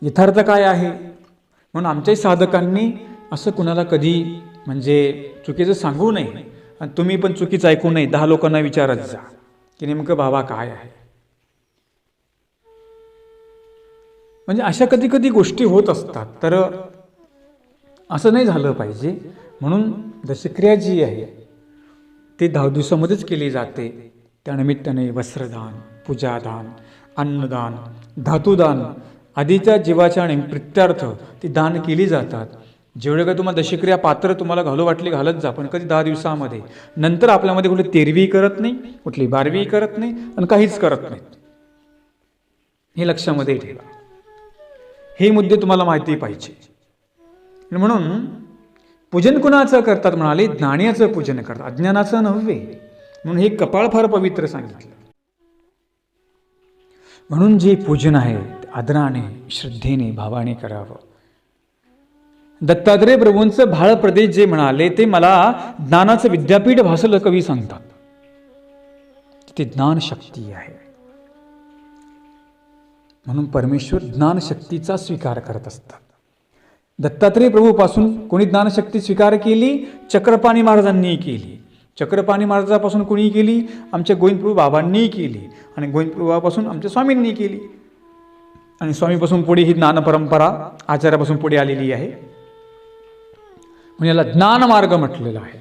यथार्थ काय आहे. म्हणून आमच्याही साधकांनी असं कुणाला कधी म्हणजे चुकीचं सांगू नये, आणि तुम्ही पण चुकीचं ऐकू नये. 10 लोकांना विचारत जा की नेमकं बाबा काय आहे. म्हणजे अशा कधी कधी गोष्टी होत असतात, तर असं नाही झालं पाहिजे. म्हणून दशक्रिया जी आहे ती 10 दिवसामध्येच केली जाते. त्यानिमित्ताने वस्त्रदान, पूजादान, अन्नदान, धातुदान आदीच्या जीवाच्या आणि प्रित्यार्थ ती दान केली जातात. जेवढे काही तुम्हाला दशक्रिया पात्र तुम्हाला घालू वाटली घालत जा, पण कधी 10 दिवसामध्ये. नंतर आपल्यामध्ये कुठली 13वी करत नाही, कुठली 12वी करत नाही, आणि काहीच करत नाही. हे लक्षामध्ये ठेवा. हे मुद्दे तुम्हाला माहिती पाहिजे. म्हणून पूजन कुणाचं करतात म्हणाले? ज्ञानाचं पूजन करतात, अज्ञानाचं नव्हे. म्हणून हे कपाळ फार पवित्र सांगितलं. म्हणून जे पूजन आहे आदराने, श्रद्धेने, भावाने करावं. दत्तात्रय प्रभूंचं भाळ प्रदेश जे म्हणाले ते मला ज्ञानाचं विद्यापीठ भासलं कवी सांगतात. ते ज्ञान शक्ती आहे. म्हणून परमेश्वर ज्ञानशक्तीचा स्वीकार करत असतात. दत्तात्रय प्रभूपासून कोणी ज्ञानशक्ती स्वीकार केली? चक्रपाणी महाराजांनी केली. चक्रपाणी महाराजापासून कोणी केली? आमच्या गोविंदप्रभू बाबांनी केली. आणि गोविंदप्रभू बाबापासून आमच्या स्वामींनी केली. आणि स्वामीपासून पुढे ही ज्ञान परंपरा आचार्यापासून पुढे आलेली आहे. म्हणजे याला ज्ञान मार्ग म्हटलेला आहे,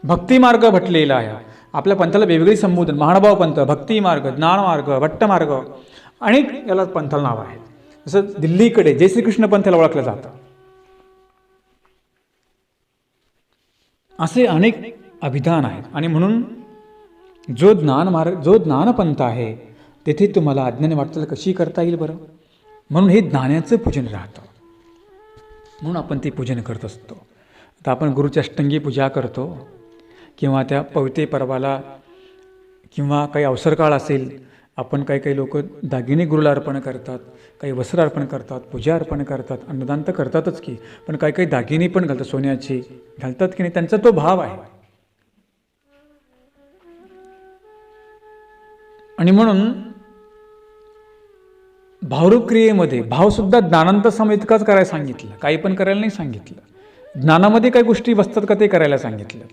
भक्ती मार्ग म्हटलेला आहे. आपल्या पंथाला वेगवेगळी संबोधन, महानुभाव पंथ, भक्ती मार्ग, ज्ञान मार्ग, भट्ट मार्ग, अनेक याला पंथाला नाव आहे. जसं दिल्लीकडे जय श्रीकृष्ण पंथाला ओळखलं जातं. असे अनेक अभिधान आहेत. आणि म्हणून जो ज्ञान मार्ग, जो ज्ञानपंथ आहे तेथे तुम्हाला अज्ञान वाटचाल कशी करता येईल बरं? म्हणून हे ज्ञानाचं पूजन राहतं. म्हणून आपण ते पूजन करत असतो. तर आपण गुरुची अष्टंगी पूजा करतो, किंवा त्या पवित्र पर्वाला किंवा काही अवसरकाळ असेल, आपण काही लोक दागिने गुरुला अर्पण करतात, काही वस्त्र अर्पण करतात, पूजा अर्पण करतात, अन्नदान तर करतातच की, पण काही दागिने पण घालतात, सोन्याचे घालतात की नाही, त्यांचा तो भाव आहे. आणि म्हणून भावरूप क्रियेमध्ये भावसुद्धा ज्ञानांत समेतकाच करायला सांगितलं, काही पण करायला नाही सांगितलं. ज्ञानामध्ये काही गोष्टी बसतात का ते करायला सांगितलं.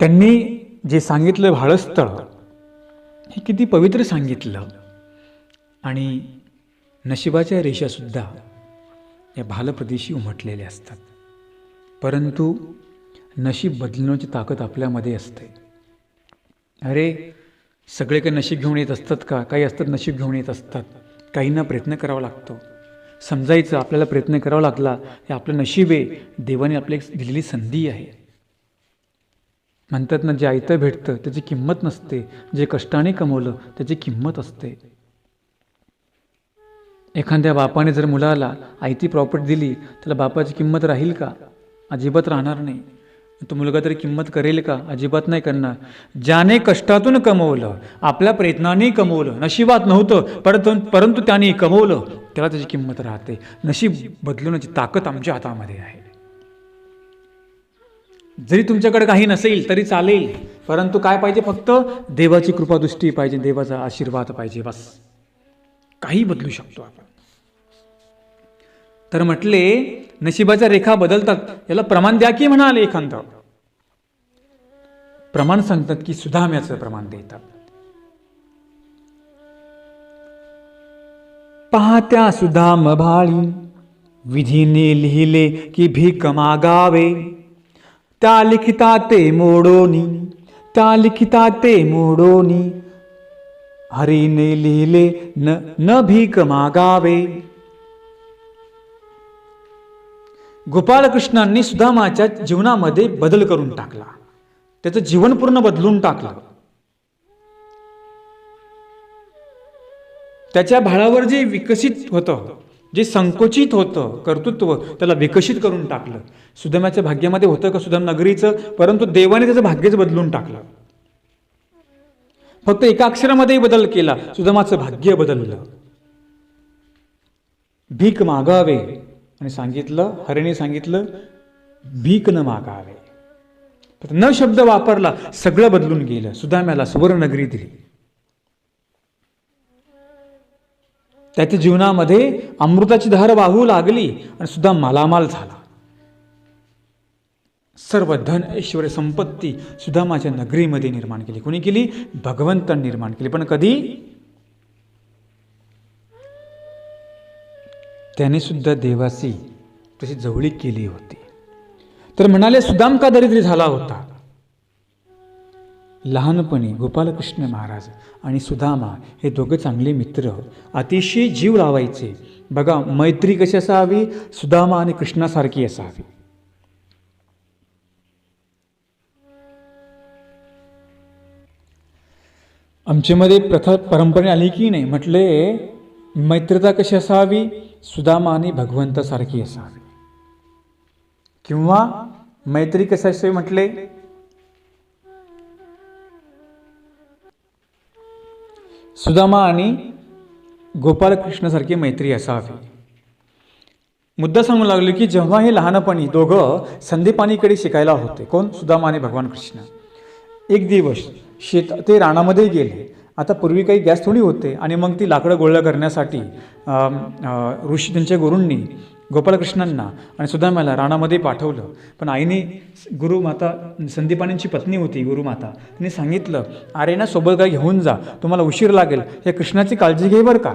त्यांनी जे सांगितलं भाळस्थळ हे किती पवित्र सांगितलं. आणि नशिबाच्या रेषासुद्धा या भालप्रदेशी उमटलेल्या असतात. परंतु नशीब बदलण्याची ताकद आपल्यामध्ये असते. अरे सगळे काही नशीब घेऊन येत असतात का? काही असतात नशीब घेऊन येत असतात. काहींना प्रयत्न करावा लागतो. समजायचं आपल्याला प्रयत्न करावा लागला हे आपलं नशीब आहे, देवाने आपल्याला दिलेली संधी आहे. म्हणतात ना, जे आयतं भेटतं त्याची किंमत नसते, जे कष्टाने कमवलं त्याची किंमत असते. एखाद्या बापाने जर मुलाला आयती प्रॉपर्टी दिली, त्याला बापाची किंमत राहील का? अजिबात राहणार नाही. तो मुलगा तरी किंमत करेल का? अजिबात नाही करणार. ज्याने कष्टातून कमवलं, आपल्या प्रयत्नाने कमवलं, नशिबात नव्हतं परंतु त्याने कमवलं, त्याला त्याची किंमत राहते. नशीब बदलवण्याची ताकद आमच्या हातामध्ये आहे. जरी तुमच्याकडे काही नसेल तरी चालेल, परंतु काय पाहिजे? फक्त देवाची कृपादृष्टी पाहिजे, देवाचा आशीर्वाद पाहिजे, बस. काही बदलू शकतो आपण. तर म्हटले नशिबाच्या रेखा बदलतात, याला प्रमाण द्या की म्हणाले. एखादं प्रमाण सांगतात की सुदाम्याचं प्रमाण देतात. पाहत्या सुदाम भाळी विधीने लिहिले की भीक मागावे, त्या लिखिता ते मोडोनी, त्या लिखिता ते मोडोनी, हरीने लिहिले न भीक मागावे. गोपालकृष्णांनी सुदामाच्या जीवनामध्ये बदल करून टाकला, त्याचं जीवन पूर्ण बदलून टाकलं. त्याच्या भाळावर जे विकसित होतं, जे संकोचित होतं कर्तृत्व, त्याला विकसित करून टाकलं. सुदामाच्या भाग्यामध्ये होतं का सुदाम नगरीचं? परंतु देवाने त्याचं भाग्यच बदलून टाकलं. फक्त एका अक्षरामध्ये बदल केला, सुदामाचं भाग्य बदललं. भीक मागावे आणि सांगितलं, हरीने सांगितलं भीक न मागावे. न शब्द वापरला, सगळं बदलून गेलं. सुदाम्याला सुवर्णनगरी दिली. त्याच्या जीवनामध्ये अमृताची धार वाहू लागली आणि सुदाम मालामाल झाला. सर्व धन ऐश्वर संपत्ती सुदामाच्या नगरीमध्ये निर्माण केली. कोणी केली? भगवंतांनी निर्माण केली. पण कधी? त्याने सुद्धा देवाशी तशी जवळीक केली होती. तर म्हणाले सुदाम का दरिद्री झाला होता? लहानपणी गोपालकृष्ण महाराज आणि सुदामा हे दोघं चांगले मित्र, अतिशय जीव लावायचे. बघा, मैत्री कशी असावी? सुदामा आणि कृष्णासारखी असावी. आमच्यामध्ये प्रथा परंपरेने आली की नाही, म्हटले मैत्रीता कशी असावी, सुदामा आणि भगवंतासारखी असावी. किंवा मैत्री कशी असावी म्हटले, सुदामा आणि गोपालकृष्णासारखी मैत्री असावी. मुद्दा सांगू लागलो की जेव्हा हे लहानपणी दोघं संदीपानीकडे शिकायला होते, कोण, सुदामा आणि भगवान कृष्ण. एक दिवस ते रानामध्ये गेले. आता पूर्वी काही गॅस थोडी होते, आणि मग ती लाकडं गोळा करण्यासाठी ऋषी त्यांच्या गुरूंनी गोपालकृष्णांना आणि सुदामाला रानामध्ये पाठवलं. पण आईने, गुरुमाता संदीपानींची पत्नी होती गुरुमाता, तिने सांगितलं, अरे ना सोबत काय घेऊन जा, तुम्हाला उशीर लागेल, या कृष्णाची काळजी घे बरं का.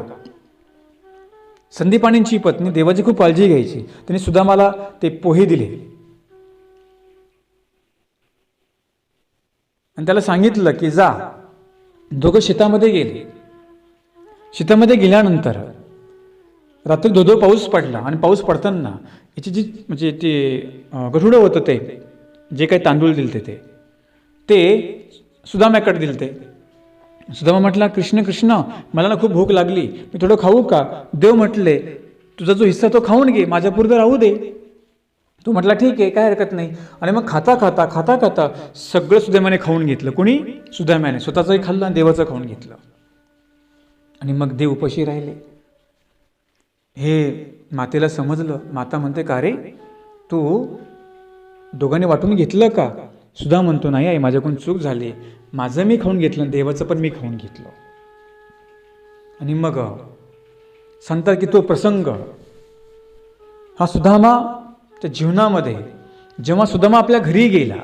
संदीपानींची पत्नी देवाची खूप काळजी घ्यायची. त्यांनी सुदामाला ते पोहे दिले आणि त्याला सांगितलं की जा. दोघं शेतामध्ये गेले. शेतामध्ये गेल्यानंतर रात्री धोधो पाऊस पडला, आणि पाऊस पडताना याची जी म्हणजे ते गठुडं होतं, ते जे काही तांदूळ दिलते ते सुदाम्याकडे दिलते. सुदामा म्हटला, कृष्ण कृष्ण, मला ना खूप भूक लागली, मी थोडं खाऊ का. देव म्हटले, तुझा जो हिस्सा तो खाऊन घे, माझ्यापुरतं राहू दे. तो म्हटला ठीक आहे, काय हरकत नाही. आणि मग खाता खाता सगळं सुदाम्याने खाऊन घेतलं. कोणी, सुदाम्याने. स्वतःचंही खाल्लं आणि देवाचं खाऊन घेतलं. आणि मग देव उपाशी राहिले. हे मातेला समजलं. माता म्हणते, का रे, तू दोघांनी वाटून घेतलं का. सुदा म्हणतो, नाही आई, माझ्याकडून चूक झाली, माझं मी खाऊन घेतलं, देवाचं पण मी खाऊन घेतलं. आणि मग सांगतात की तो प्रसंग हा सुदामाच्या जीवनामध्ये, जेव्हा सुदामा आपल्या घरी गेला,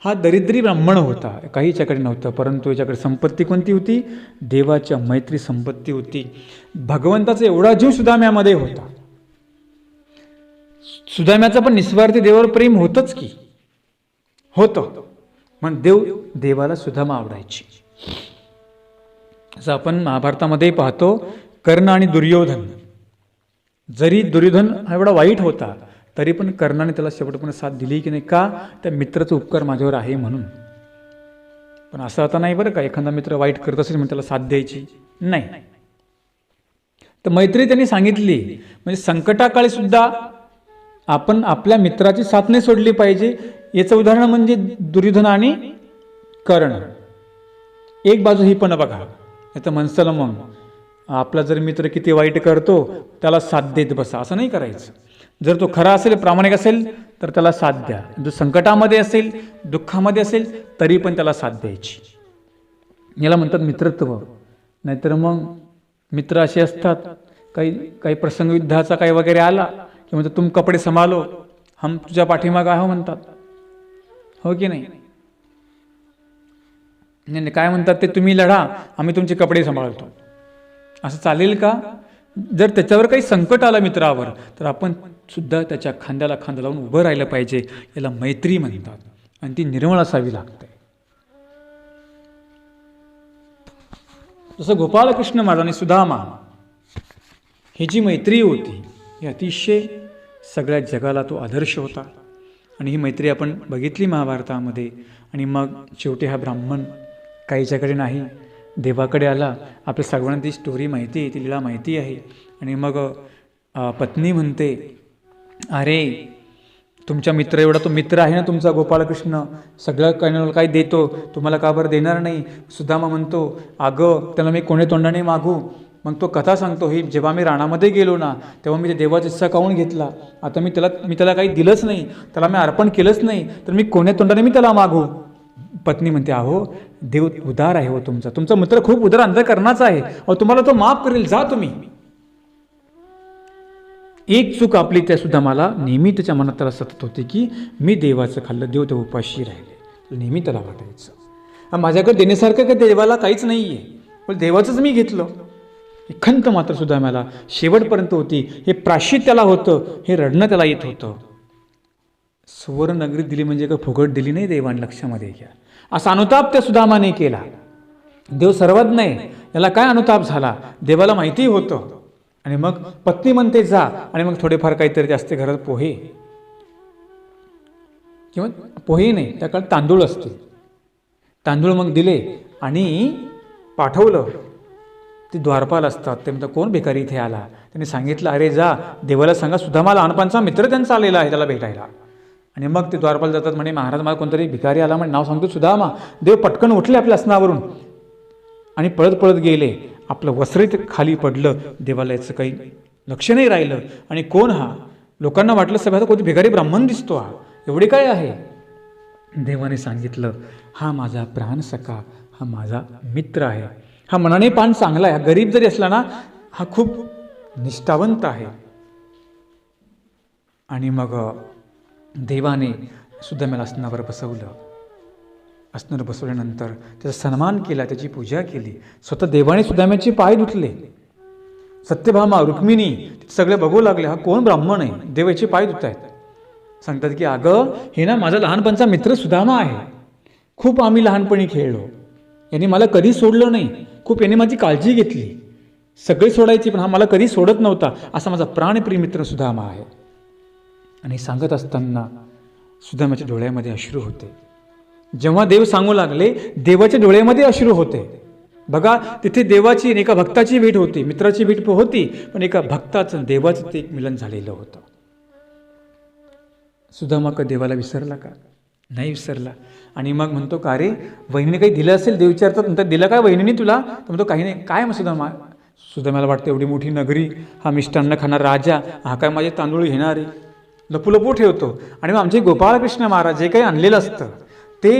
हा दरिद्री ब्राह्मण होता, काही याच्याकडे नव्हतं, परंतु याच्याकडे संपत्ती कोणती होती, देवाच्या मैत्री संपत्ती होती. भगवंताचा एवढा जीव सुदाम्यामध्ये होता. सुदाम्याचं पण निस्वार्थी देवावर प्रेम होतच की होतं. मग देवाला सुदामा आवडायची. असं आपण महाभारतामध्ये पाहतो, कर्ण आणि दुर्योधन. जरी दुर्योधन हा एवढा वाईट होता, तरी पण कर्णाने त्याला शेवटपर्यंत साथ दिली की नाही, का, त्या मित्राचा उपकार माझ्यावर आहे म्हणून. पण असं आता नाही बरं का, एखादा मित्र वाईट करत असेल म्हणून त्याला साथ द्यायची नाही. तर मैत्री त्यांनी सांगितली, म्हणजे संकटाकाळी सुद्धा आपण आपल्या मित्राची साथ नाही सोडली पाहिजे. याचं उदाहरण म्हणजे दुर्योधन आणि कर्ण. एक बाजू ही पण बघा, याचं म्हणसाल मग आपला जर मित्र किती वाईट करतो त्याला साथ देत बसा, असं नाही करायचं. जर तो खरा असेल, प्रामाणिक असेल, तर त्याला साथ द्या. जो संकटामध्ये असेल, दुःखामध्ये असेल, तरी पण त्याला साथ द्यायची. याला म्हणतात मित्रत्व. नाहीतर मग मित्र असे असतात, काही प्रसंग युद्धाचा काही वगैरे आला की म्हणतात, तुम कपडे संभालो, हम तुझ्या पाठीमागं आहो म्हणतात. हो की नाही. काय म्हणतात ते, तुम्ही लढा, आम्ही तुमचे कपडे सांभाळतो. असं चालेल का. जर त्याच्यावर काही संकट आलं मित्रावर, तर आपण सुद्धा त्याच्या खांद्याला खांदा लावून उभं राहिलं पाहिजे. याला मैत्री म्हणतात, आणि ती निर्मळ असावी लागते. जसं गोपालकृष्ण महाराज आणि सुदामा ही जी मैत्री होती, ही अतिशय सगळ्या जगाला तो आदर्श होता. आणि ही मैत्री आपण बघितली महाभारतामध्ये. आणि मग शेवटी हा ब्राह्मण काहीच्याकडे नाही, देवाकडे आला. आपल्या सर्वांना ती स्टोरी माहिती आहे, ती लीला माहिती आहे. आणि मग पत्नी म्हणते, अरे तुमच्या मित्र एवढा तो मित्र आहे ना तुमचा गोपालकृष्ण, सगळं काही देतो, तुम्हाला का बरं देणार नाही. सुदामा म्हणतो, अगं त्याला मी कोणे तोंडाने मागू. मग तो कथा सांगतो, ही जेव्हा मी रानामध्ये गेलो ना, तेव्हा मी ते देवाचा हिस्सा खाऊन घेतला. आता मी त्याला काही दिलंच नाही, त्याला मी अर्पण केलंच नाही, तर मी कोण्या तोंडाने मी त्याला मागू. पत्नी म्हणते, अहो देव उदार आहे, हो तुमचा मित्र खूप उदार अंतःकरणाचा आहे, अहो तुम्हाला तो माफ करेल, जा तुम्ही. एक चूक आपली त्या सुदामाला नेहमी त्याच्या मनात त्याला सतत होते की मी देवाचं खाल्लं, देव त्या उपाशी राहिले. नेहमी त्याला वाटायचं माझ्याकडे देण्यासारखं काही देवाला काहीच नाही आहे, पण देवाचंच मी घेतलं. खंत मात्र सुदाम्याला शेवटपर्यंत होती. हे प्राश्चित त्याला होतं, हे रडणं त्याला येत होतं. सुवर्ण नगरी दिली म्हणजे का फुकट दिली नाही देवाने, लक्षामध्ये घ्या. असा अनुताप त्या सुदामाने केला. देव सर्वज्ञ आहे, याला काय अनुताप झाला, देवाला माहिती होतं. आणि मग पत्नी म्हणते जा, आणि मग थोडेफार काहीतरी जास्त घरात पोहे, किंवा पोहे नाही त्या काळात तांदूळ असते, तांदूळ मग दिले. आणि पाठवलं. ते द्वारपाल असतात. ते म्हणतात कोण भिकारी इथे आला. त्यांनी सांगितलं अरे जा देवाला सांगा सुदामा लहानपणचा मित्र त्यांचा आलेला आहे त्याला भेटायला. आणि मग ते द्वारपाल जातात म्हणे महाराज मला कोणतरी भिकारी आला म्हणे नाव सांगतो सुदामा. देव पटकन उठले आपल्या आसनावरून आणि पळत पळत गेले. आपलं वस्त्र खाली पडलं. देवाला याचं काही लक्ष नाही राहिलं. आणि कोण हा. लोकांना वाटलं सभेत कोणती भिकारी ब्राह्मण दिसतो हा. एवढे काय आहे. देवाने सांगितलं हा माझा प्राण सखा हा माझा मित्र आहे. हा मनाने पान चांगला आहे. हा गरीब जरी असला ना हा खूप निष्ठावंत आहे. आणि मग देवाने सुदाम्याला आसनावर बसवलं. आसनावर बसवल्यानंतर त्याचा सन्मान केला. त्याची पूजा केली. स्वतः देवाने सुदाम्याचे पाय धुतले. सत्यभामा रुक्मिणी सगळे बघू लागले हा कोण ब्राह्मण आहे. देवाचे पाय धुत आहेत. सांगतात की अगं हे ना माझा लहानपणचा मित्र सुदामा आहे. खूप आम्ही लहानपणी खेळलो. यांनी मला कधी सोडलं नाही. खूप यांनी माझी काळजी घेतली. सगळे सोडायची पण हा मला कधी सोडत नव्हता. असा माझा प्राणप्रिय मित्र सुदामा आहे. आणि सांगत असताना सुदामाच्या डोळ्यामध्ये अश्रू होते. जेव्हा देव सांगू लागले देवाच्या डोळ्यामध्ये अश्रू होते. बघा तिथे देवाची एका भक्ताची भेट होती. मित्राची भेट होती पण एका भक्ताचं देवाचं ते एक मिलन झालेलं होतं. सुदामा का देवाला विसरला का. नाही विसरला. आणि मग म्हणतो का रे वहिनीने काही दिलं असेल. देव विचारतात म्हणतात दिलं काय वहिनीने तुला. तर म्हणतो काही नाही. काय मग सुदामा. सुदामाला वाटतं एवढी मोठी नगरी हा मिष्टान्न खाणार राजा हा काय माझे तांदूळ घेणार आहे. लपू ठेवतो. आणि मग आमचे गोपाळकृष्ण महाराज जे काही आणलेलं असतं ते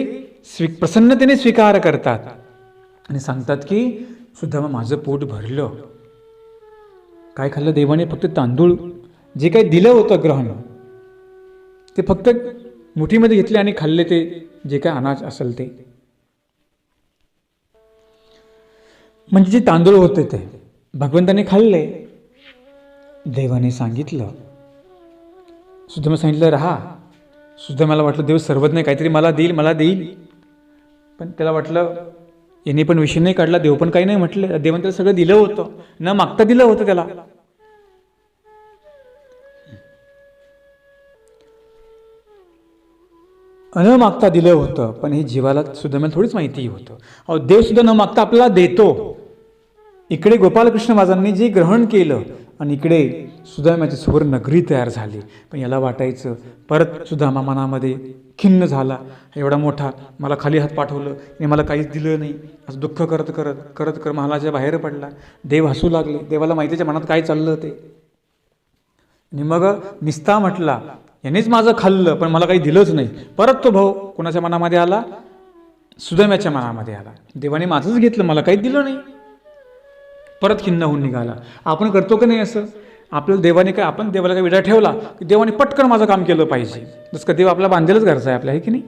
प्रसन्नतेने स्वीकार करतात. आणि सांगतात की सुदामा माझं पोट भरलं. काय खाल्लं देवाने फक्त तांदूळ जे काही दिलं होतं ग्रहण ते फक्त मुठीमध्ये घेतले आणि खाल्ले. ते जे काय अनाज असेल ते म्हणजे जे तांदूळ होते ते भगवंताने खाल्ले. देवाने सांगितलं सुदामा सांगितलं राहा. सुदामाला वाटलं देव सर्वज्ञ काहीतरी मला देईल. पण त्याला वाटलं याने पण विषय नाही काढला. देव पण काही नाही म्हटलं. देवाने त्याला सगळं दिलं होतं. न मागता दिलं होतं त्याला. न मागता दिलं होतं. पण हे जीवाला सुदामाला थोडीच माहिती होतं. अहो देव सुद्धा न मागता आपल्याला देतो. इकडे गोपालकृष्ण महाराजांनी जे ग्रहण केलं आणि इकडे सुदाम्याची सुवर्ण नगरी तयार झाली. पण याला वाटायचं परत सुदामा मनामध्ये खिन्न झाला. एवढा मोठा मला खाली हात पाठवलं आणि मला काहीच दिलं नाही. असं दुःख करत करत करत करत महालाच्या बाहेर पडला. देव हसू लागले. देवाला माहितीच्या मनात काय चाललं ते. आणि मग निस्ता म्हटला यानेच माझं खाल्लं पण मला काही दिलंच नाही. परत तो भाऊ कोणाच्या मनामध्ये आला. सुदाम्याच्या मनामध्ये आला. देवाने माझंच घेतलं मला काही दिलं नाही. परत खिन्न होऊन निघाला. आपण करतो की नाही असं. आपल्याला देवाने काय आपण देवाला काय विडा ठेवला की देवाने पटकन माझं काम केलं पाहिजे. जसं का देव आपला बांधलेलंच घरचा आहे आपल्या आहे की नाही.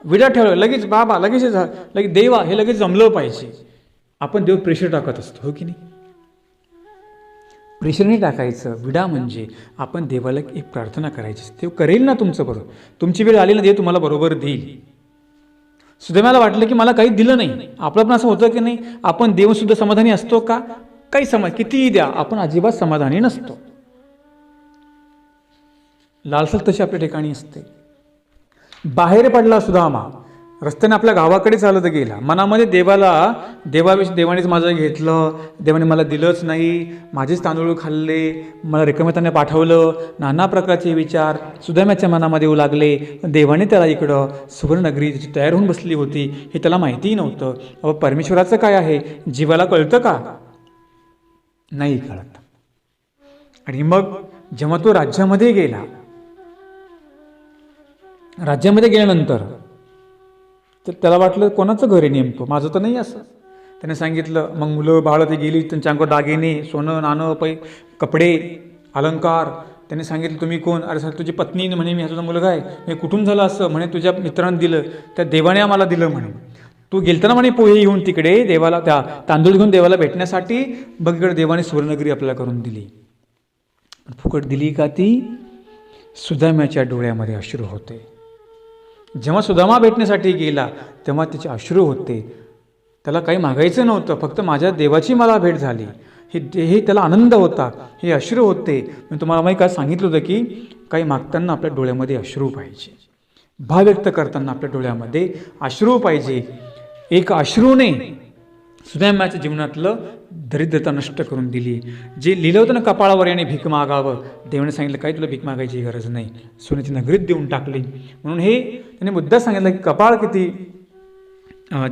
विडा ठेवला लगेच बाबा लगेच लगेच देवा हे लगेच जमलं पाहिजे. आपण देव प्रेशर टाकत असतो हो की नाही. प्रेशर नाही टाकायचं. विडा म्हणजे आपण देवाला एक प्रार्थना करायची. देव करेल ना तुमचं बरोबर. तुमची वेळ आली ना देव तुम्हाला बरोबर देईल. सुदाम्याला वाटलं की मला काही दिलं नाही. आपलं पण असं होतं की नाही आपण देवसुद्धा समाधानी असतो का. काही कितीही द्या आपण अजिबात समाधानी नसतो. लालसा तशी आपल्या ठिकाणी असते. बाहेर पडला सुदामा. रस्त्याने आपल्या गावाकडे चालत गेला. मनामध्ये देवानेच माझं घेतलं. देवाने मला दिलंच नाही. माझेच तांदूळ खाल्ले. मला रिकाम्याने पाठवलं. नाना प्रकारचे विचार सुदाम्याच्या मनामध्ये येऊ लागले. देवाने त्याला इकडं सुवर्णनगरी त्याची तयार होऊन बसली होती हे त्याला माहितीही नव्हतं. अहो परमेश्वराचं काय आहे जीवाला कळतं का. नाही कळत. आणि मग जेव्हा तो राज्यामध्ये गेल्यानंतर तर त्याला वाटलं कोणाचं घर आहे नेमकं. माझं तर नाही असं. त्याने सांगितलं. मग मुलं बाळं ते गेली. त्यांच्या अंगावर दागिने सोनं नाणं कपडे अलंकार. त्याने सांगितलं तुम्ही कोण. अरे सर तुझी पत्नी म्हणे मी हा तुझा मुलगा आहे. हे कुठून झालं असं. म्हणे तुझ्या मित्रांनी दिलं. त्या देवाने आम्हाला दिलं म्हणे. तू गेलता ना म्हणे पोहे घेऊन तिकडे देवाला त्या तांदूळ घेऊन देवाला भेटण्यासाठी. बघ इकडे देवाने सुवर्णनगरी आपल्याला करून दिली. फुकट दिली का ती. सुदाम्याच्या डोळ्यामध्ये अश्रू होते. जेव्हा सुदामा भेटण्यासाठी गेला तेव्हा त्याचे अश्रू होते. त्याला काही मागायचं नव्हतं. फक्त माझ्या देवाची मला भेट झाली हे त्याला आनंद होता. हे अश्रू होते. मी तुम्हाला माहिती काय सांगितलं होतं की काही मागताना आपल्या डोळ्यामध्ये अश्रू पाहिजे. भाव व्यक्त करताना आपल्या डोळ्यामध्ये अश्रू पाहिजे. एक अश्रूने सुदाम्याच्या जीवनातलं दरिद्रता नष्ट करून दिली. जे लिहिलं होतं ना कपाळावर याने भीक मागावं, देवाने सांगितलं काही तुला भीक मागायची गरज नाही, सोन्याची नगरीत देऊन टाकली. म्हणून हे त्याने मुद्दा सांगितलं की कपाळ किती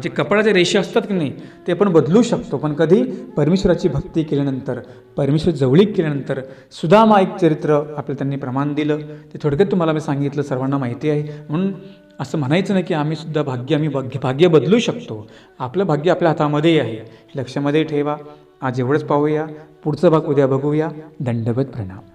जे कपाळाचे रेषे असतात की नाही ते आपण बदलू शकतो, पण कधी परमेश्वराची भक्ती केल्यानंतर, परमेश्वर जवळीक केल्यानंतर. सुदामा एक चरित्र आपल्याला त्यांनी प्रमाण दिलं, ते थोडक्यात तुम्हाला मी सांगितलं, सर्वांना माहिती आहे. म्हणून असं म्हणायचं नाही की आम्ही सुद्धा भाग्य बदलू शकतो. आपलं भाग्य आपल्या हातामध्ये आहे, लक्षामध्ये ठेवा. आज एवढंच पाहूया, पुढचा भाग उद्या बघूया. दंडवत प्रणाम.